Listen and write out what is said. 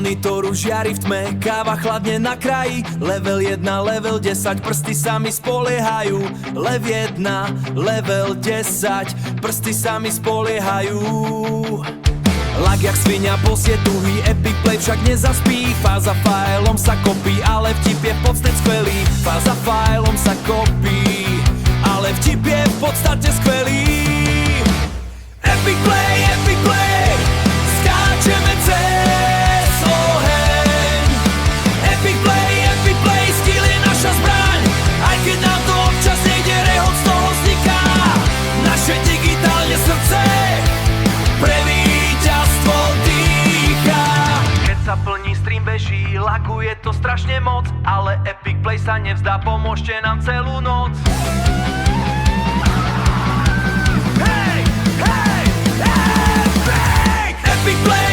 monitoru žiari v tme, káva chladne na kraji. Level 1, level 10, prsty sa mi spoliehajú. Level 1, level 10, prsty sa mi spoliehajú. Lag jak svinia posie tuhý, Epic Play však nezaspí. Fáza fajlom sa kopí, ale vtip je v podstate skvelý. Fáza fajlom sa kopí, ale vtip je v podstate skvelý. Epic Play, skáčeme cez oheň. Epic Play, skill je naša zbraň. Aj keď nám to občas nejde, rehot z toho vzniká. Naše digitálne srdce pre víťazstvo dýcha. Keď sa plní stream beží, laguje to strašne moc, ale Epic Play sa nevzdá, pomôžte nám celú noc. Epic Play!